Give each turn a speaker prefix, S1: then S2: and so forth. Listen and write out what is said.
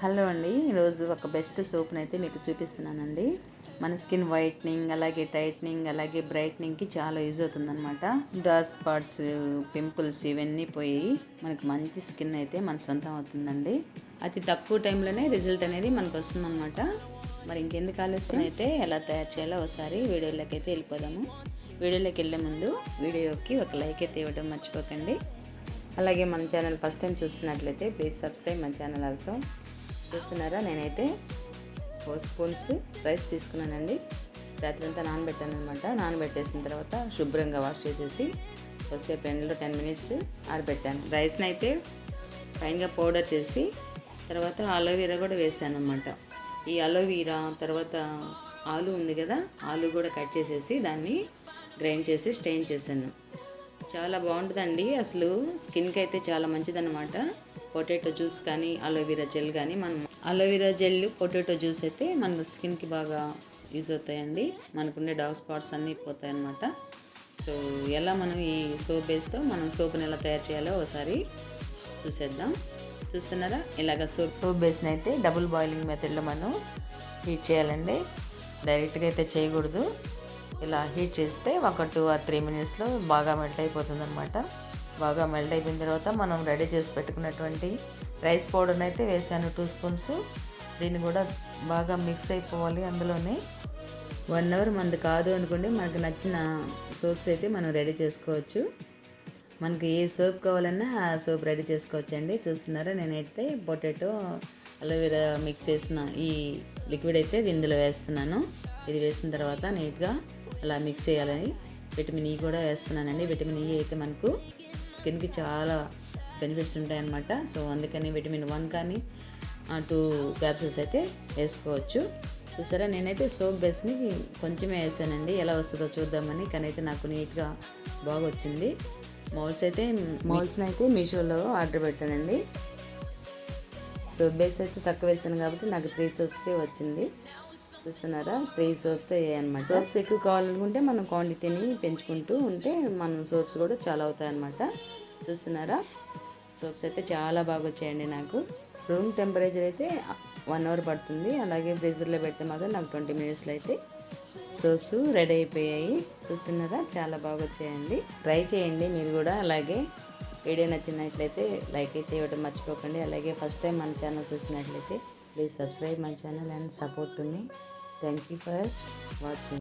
S1: Hello అండి, ఈరోజు ఒక బెస్ట్ సోప్ని అయితే మీకు చూపిస్తున్నానండి. మన స్కిన్ వైట్నింగ్, అలాగే టైట్నింగ్, అలాగే బ్రైట్నింగ్కి చాలా యూజ్ అవుతుందన్నమాట. డార్క్ స్పాట్స్, పింపుల్స్ ఇవన్నీ పోయి మనకు మంచి స్కిన్ అయితే మన సొంతం అవుతుందండి. అతి తక్కువ టైంలోనే రిజల్ట్ అనేది మనకు వస్తుందన్నమాట. మరి ఇంకెందుకు ఆలస్యం, అయితే ఎలా తయారు చేయాలో ఒకసారి వీడియోలోకి అయితే వెళ్ళిపోదాము. వీడియోలోకి వెళ్ళే ముందు వీడియోకి ఒక లైక్ అయితే ఇవ్వడం మర్చిపోకండి. అలాగే మన ఛానల్ ఫస్ట్ టైం చూస్తున్నట్లయితే please subscribe my channel also. చూస్తున్నారా, నేనైతే 4 స్పూన్స్ రైస్ తీసుకున్నానండి. రాత్రి అంతా నానబెట్టాను అనమాట. నానబెట్టేసిన తర్వాత శుభ్రంగా వాష్ చేసేసి కొద్దిసేపు ఎండలో 10 మినిట్స్ ఆరబెట్టాను. రైస్ని అయితే ఫైన్గా పౌడర్ చేసి తర్వాత అలోవీరా కూడా వేసాను అనమాట. ఈ అలోవీరా తర్వాత ఆలు ఉంది కదా, ఆలు కూడా కట్ చేసేసి దాన్ని గ్రైండ్ చేసి స్టెయిన్ చేశాను. చాలా బాగుంటుందండి. అసలు స్కిన్కి అయితే చాలా మంచిదన్నమాట. పొటాటో జ్యూస్ కానీ అలోవెరా జెల్ కానీ, మనం అలోవెరా జెల్ పొటాటో జ్యూస్ అయితే మన స్కిన్కి బాగా యూజ్ అవుతాయండి. మనకుండే డార్క్ స్పాట్స్ అన్నీ పోతాయి అన్నమాట. సో ఎలా మనం ఈ సోప్ బేస్తో మనం సోప్ని ఎలా తయారు చేయాలో ఒకసారి చూసేద్దాం. చూస్తున్నారా, ఇలాగ సోప్ బేస్ని అయితే డబుల్ బాయిలింగ్ మెథడ్లో మనం హీట్ చేయాలండి. డైరెక్ట్గా అయితే చేయకూడదు. ఇలా హీట్ చేస్తే ఒక 2 or 3 మినిట్స్లో బాగా మెల్ట్ అయిపోతుంది అనమాట. బాగా మెల్ట్ అయిపోయిన తర్వాత మనం రెడీ చేసి పెట్టుకున్నటువంటి రైస్ పౌడర్ని అయితే వేసాను 2 స్పూన్స్. దీన్ని కూడా బాగా మిక్స్ అయిపోవాలి. అందులోనే 1 అవర్ మంది కాదు అనుకోండి, మనకు నచ్చిన సోప్స్ అయితే మనం రెడీ చేసుకోవచ్చు. మనకి ఏ సోప్ కావాలన్నా ఆ సోప్ రెడీ చేసుకోవచ్చు అండి. చూస్తున్నారా, నేనైతే పొటాటో అలోవెరా మిక్స్ చేసిన ఈ లిక్విడ్ అయితే ఇందులో వేస్తున్నాను. ఇది వేసిన తర్వాత నీట్గా అలా మిక్స్ చేయాలని విటమిన్ ఈ కూడా వేస్తున్నానండి. విటమిన్ ఈ అయితే మనకు స్కిన్కి చాలా బెనిఫిట్స్ ఉంటాయన్నమాట. సో అందుకని విటమిన్ 1 కానీ 2 క్యాప్సూల్స్ అయితే వేసుకోవచ్చు. చూసారా, నేనైతే సోప్ బేస్ని కొంచెమే వేసానండి. ఎలా వస్తుందో చూద్దామని. కానీ అయితే నాకు నీట్గా బాగా వచ్చింది. మౌల్స్ని అయితే మీషోలో ఆర్డర్ పెట్టానండి. సోప్ బేస్ అయితే తక్కువ వేసాను కాబట్టి నాకు 3 సోప్స్కే వచ్చింది. చూస్తున్నారా, 3 సోప్స్ అయ్యాయి అన్నమాట. సోప్స్ ఎక్కువ కావాలనుకుంటే మనం క్వాంటిటీని పెంచుకుంటూ ఉంటే మన సోప్స్ కూడా చాలా అవుతాయి అన్నమాట. చూస్తున్నారా, సోప్స్ అయితే చాలా బాగా వచ్చాయండి నాకు. రూమ్ టెంపరేచర్ అయితే 1 అవర్ పడుతుంది. అలాగే ఫ్రీజర్లో పెడితే మాత్రం నాకు 20 మినిట్స్లో అయితే సోప్స్ రెడీ అయిపోయాయి. చూస్తున్నారా, చాలా బాగా వచ్చాయండి. ట్రై చేయండి మీరు కూడా. అలాగే వీడియో నచ్చినట్లయితే లైక్ అయితే ఇవ్వడం మర్చిపోకండి. అలాగే ఫస్ట్ టైం మన ఛానల్ చూసినట్లయితే please subscribe my channel and support to me. Thank you for watching.